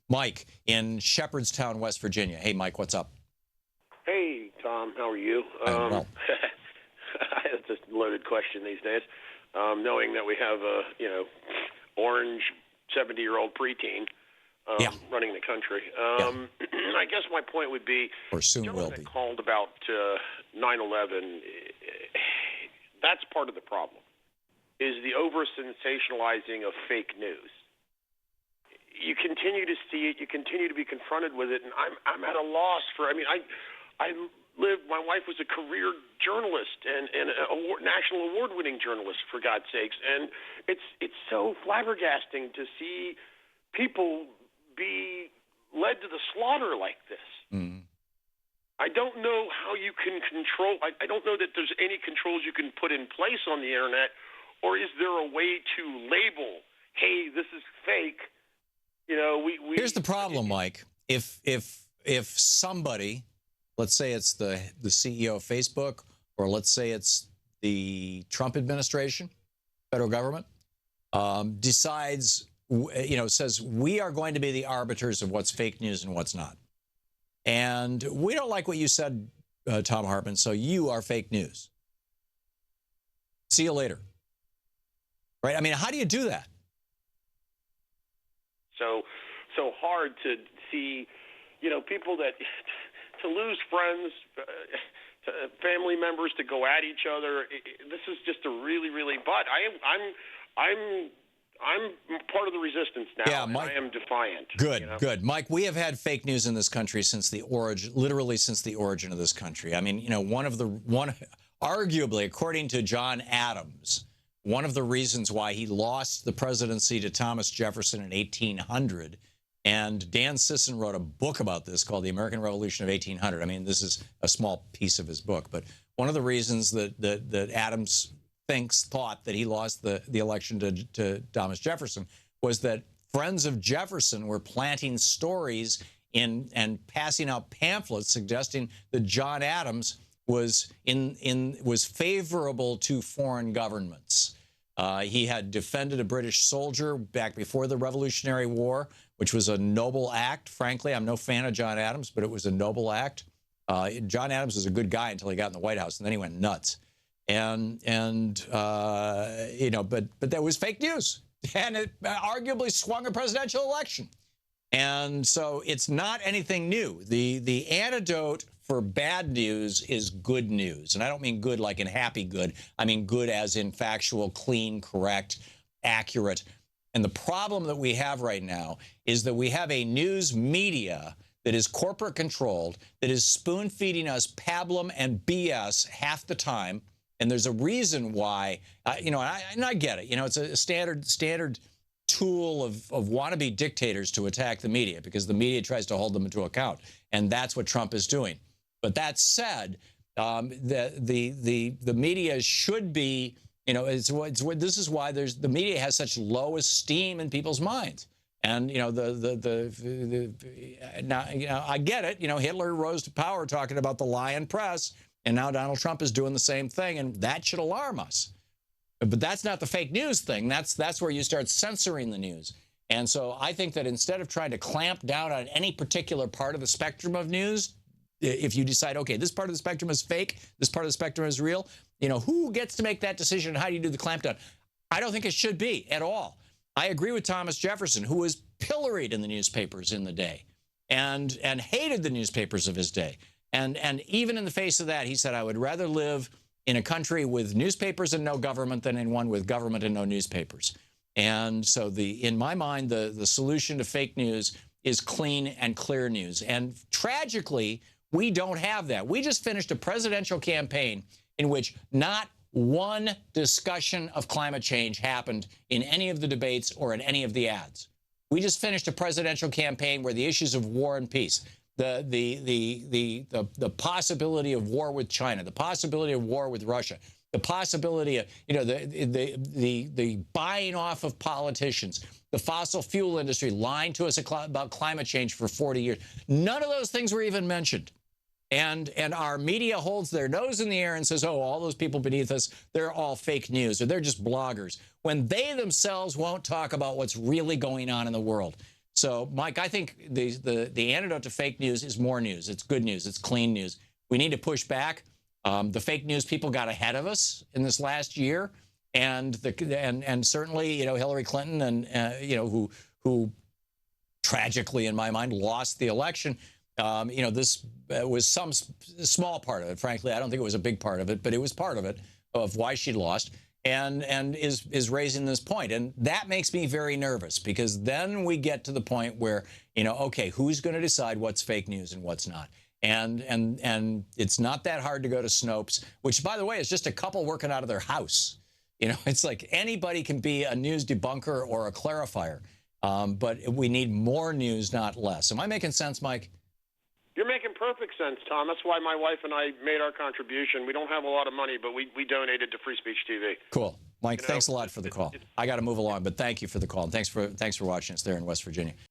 Mike in Shepherdstown, West Virginia. Hey, Mike, what's up? Hey, Tom, how are you? Well. It's a loaded question these days, knowing that we have a, orange 70-year-old preteen running the country. I guess my point would be, or soon will be, called about 9/11. That's part of the problem, is the over-sensationalizing of fake news. You continue to see it. You continue to be confronted with it, and I'm at a loss for. My wife was a career journalist and a national award-winning journalist, for God's sakes, and it's so flabbergasting to see people be led to the slaughter like this. Mm. I don't know how you can control. I don't know that there's any controls you can put in place on the internet, or is there a way to label, hey, this is fake? Here's the problem, Mike. If somebody, let's say it's the CEO of Facebook, or let's say it's the Trump administration, federal government, decides, says we are going to be the arbiters of what's fake news and what's not. And we don't like what you said, Thom Hartmann, so you are fake news. See you later. Right? I mean, how do you do that? So hard to see, people that to lose friends, family members to go at each other. This is just a really, really. But I'm part of the resistance now. Yeah, Mike, I am defiant. Good. Mike, we have had fake news in this country since the origin, literally since the origin of this country. I mean, arguably, according to John Adams, one of the reasons why he lost the presidency to Thomas Jefferson in 1800, and Dan Sisson wrote a book about this called The American Revolution of 1800. I mean, this is a small piece of his book, but one of the reasons that Adams thought that he lost the election to Thomas Jefferson was that friends of Jefferson were planting stories and passing out pamphlets suggesting that John Adams was favorable to foreign governments. He had defended a British soldier back before the Revolutionary War, which was a noble act. Frankly, I'm no fan of John Adams, but it was a noble act. John Adams was a good guy until he got in the White House, and then he went nuts. But that was fake news, and it arguably swung a presidential election. And so it's not anything new. The antidote for bad news is good news. And I don't mean good like in happy good. I mean good as in factual, clean, correct, accurate. And the problem that we have right now is that we have a news media that is corporate controlled, that is spoon feeding us pablum and BS half the time. And there's a reason why, and I get it. It's a standard tool of wannabe dictators to attack the media because the media tries to hold them to account. And that's what Trump is doing. But that said, the media should be, this is why the media has such low esteem in people's minds. And, now, I get it. Hitler rose to power talking about the lying press. And now Donald Trump is doing the same thing. And that should alarm us. But that's not the fake news thing. That's where you start censoring the news. And so I think that instead of trying to clamp down on any particular part of the spectrum of news, if you decide, okay, this part of the spectrum is fake, this part of the spectrum is real, who gets to make that decision? How do you do the clampdown? I don't think it should be at all. I agree with Thomas Jefferson, who was pilloried in the newspapers in the day and hated the newspapers of his day. And even in the face of that, he said, I would rather live in a country with newspapers and no government than in one with government and no newspapers. And so in my mind, the solution to fake news is clean and clear news. And tragically, we don't have that. We just finished a presidential campaign in which not one discussion of climate change happened in any of the debates or in any of the ads. We just finished a presidential campaign where the issues of war and peace, the possibility of war with China, the possibility of war with Russia, the possibility of the buying off of politicians, the fossil fuel industry lying to us about climate change for 40 years. None of those things were even mentioned. And our media holds their nose in the air and says, oh, all those people beneath us, they're all fake news, or they're just bloggers, when they themselves won't talk about what's really going on in the world. So, Mike, I think the antidote to fake news is more news. It's good news. It's clean news. We need to push back. The fake news people got ahead of us in this last year, and certainly, Hillary Clinton and who tragically, in my mind, lost the election. This was some small part of it. Frankly, I don't think it was a big part of it, but it was part of it, of why she lost, and is raising this point. And that makes me very nervous, because then we get to the point where, okay, who's going to decide what's fake news and what's not? And it's not that hard to go to Snopes, which, by the way, is just a couple working out of their house. It's like anybody can be a news debunker or a clarifier. But we need more news, not less. Am I making sense, Mike? You're making perfect sense, Thom. That's why my wife and I made our contribution. We don't have a lot of money, but we donated to Free Speech TV. Cool. Mike, thanks a lot for the call. I got to move along, but thanks you for the call. And thanks for watching us there in West Virginia.